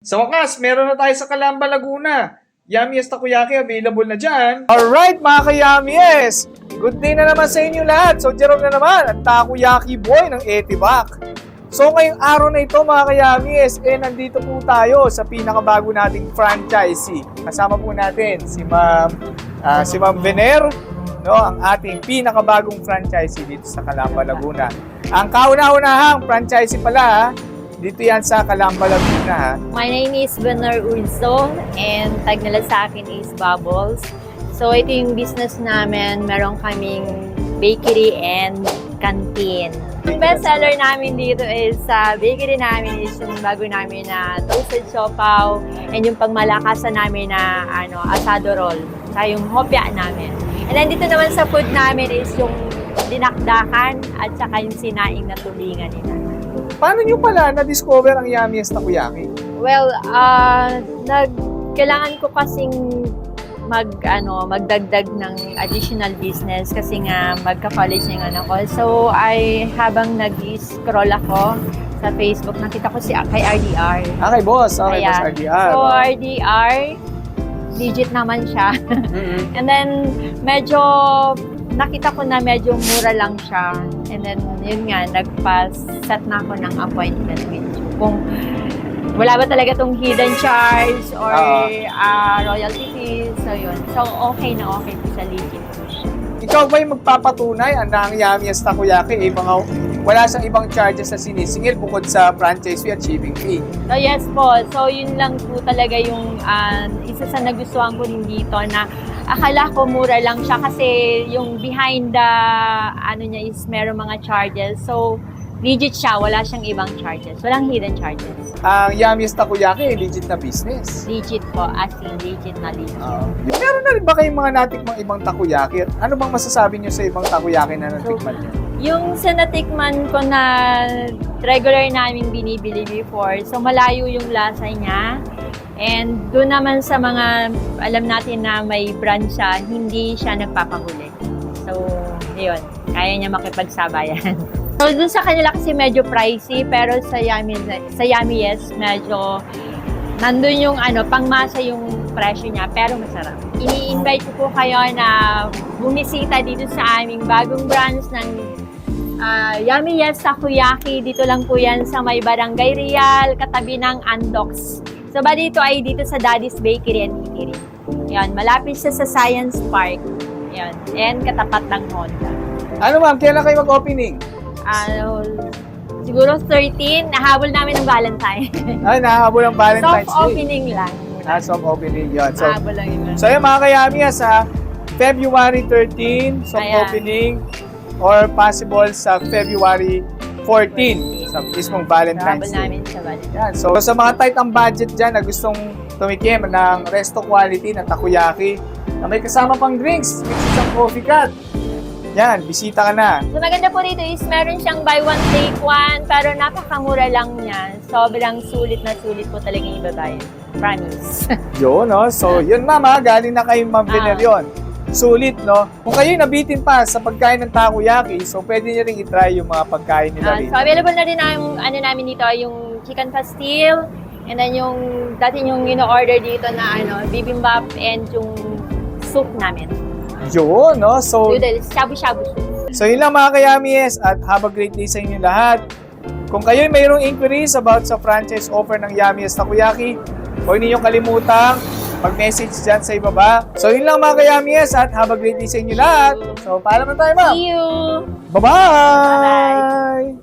Sa wakas, meron na tayo sa Calamba, Laguna. Yummiest Takoyaki available na dyan. Alright mga ka-Yummies! Good day na naman sa inyo lahat. So Jerome na naman, ang Takoyaki boy ng Etibac. So ngayong araw na ito mga ka-Yummies, nandito po tayo sa pinakabago nating franchisee. Kasama po natin si Ma'am Vener, no, ang ating pinakabagong franchisee dito sa Calamba, Laguna. Ang kauna-unahang franchisee pala, dito yan sa Calamba, Laguna. Ha? My name is Vener Urso and tag nila sa akin is Bubbles. So ito yung business namin. Meron kaming bakery and canteen. Yung best seller namin dito is sa bakery namin is yung bago namin na toasted siopaw and yung pagmalakasan namin na asado roll. Saka yung hopya namin. And then dito naman sa food namin is yung dinakdakan at saka yung sinaing na tulingan nila. Paano nyo pala na-discover ang Yummiest Takoyaki? Well, kailangan ko kasing magdagdag ng additional business kasi nga magka-college na yung anak ko. So, habang nag-scroll ako sa Facebook, nakita ko kay RDR. Okay, boss. Okay, Ayan. boss RDR. So, RDR, legit naman siya. And then, nakita ko na medyo mura lang siya. And then, yun nga, nagpa-set na ako ng appointment with you. Kung wala ba talaga tong hidden charge or royalty fees. So, yun. So, okay na okay po sa legit po siya. Ikaw ba yung magpapatunay na ang Yummiest Takoyaki wala siyang ibang charges na sinisingil bukod sa franchise fee at shipping fee? So, yes po. So, yun lang po talaga yung isa sa nagustuhan ko din dito na akala ko mura lang siya kasi yung behind the niya is meron mga charges. So, legit siya. Wala siyang ibang charges. Walang hidden charges. Ang Yummiest Takoyaki, legit na business. Legit po. As in, legit na legit. Meron na rin ba kayong mga natikmang ibang takoyaki? Ano bang masasabi nyo sa ibang takoyaki na natikman nyo? Yung sa natikman ko na regular namin binibili before, so malayo yung lasa niya. And doon naman sa mga alam natin na may brand siya, hindi siya nagpapahuli. So, yun. Kaya niya makipagsabayan. So, doon sa kanila kasi medyo pricey, pero sa Yummiest, medyo nandun yung pangmasa yung presyo niya, pero masarap. Ini-invite ko po kayo na bumisita dito sa aming bagong branch ng Yummiest Takoyaki. Dito lang po yan sa may Barangay Real, katabi ng Andox. So, ba dito ay dito sa Daddy's Bakery and Eatery. Yan, malapit siya sa Science Park. Yan, and katapat ng Honda. Ano ma'am, kailan kayo mag-opening? Siguro 13, nahabol namin ng Valentine. Ay, nahabol ang Valentine's Soft Day. opening lang. Soft opening yun. So, Nahabol lang yun. so yun mga ka-Yummies, February 13, soft Ayan. opening, or possible sa February 14, sa mismong Valentine's Nahabol Day. namin sa Valentine. Yan. So, sa mga tight ang budget dyan na gustong tumikim ng resto quality na takoyaki, na may kasama pang drinks, with isang coffee cut. Yan, bisita ka na. So maganda po dito is meron siyang buy one take one, pero napakamura lang niya. Sobrang sulit na sulit po talaga yung ibabayan. Promise. Yun, no? So, yun mama, galing na kay Ma'am Vener yun. Sulit, no? Kung kayo nabitin pa sa pagkain ng takoyaki, so pwede nyo rin itry yung mga pagkain nila rin. So available na rin ang namin dito, yung chicken pastil, and then yung dati yung ino-order dito na bibimbap and yung soup namin. Yun, no? So, Noodles, shabu-shabu soup. so yun lang mga ka-Yummies at have a great day sa inyo lahat. Kung kayo mayroong inquiries about sa franchise offer ng Yummiest Takoyaki, huwag ninyong kalimutang mag-message dyan sa ibaba. So yun lang mga ka-Yummies at have a great day sa inyo lahat. So paalam na tayo, ma'am. See you! Bye-bye! Bye-bye!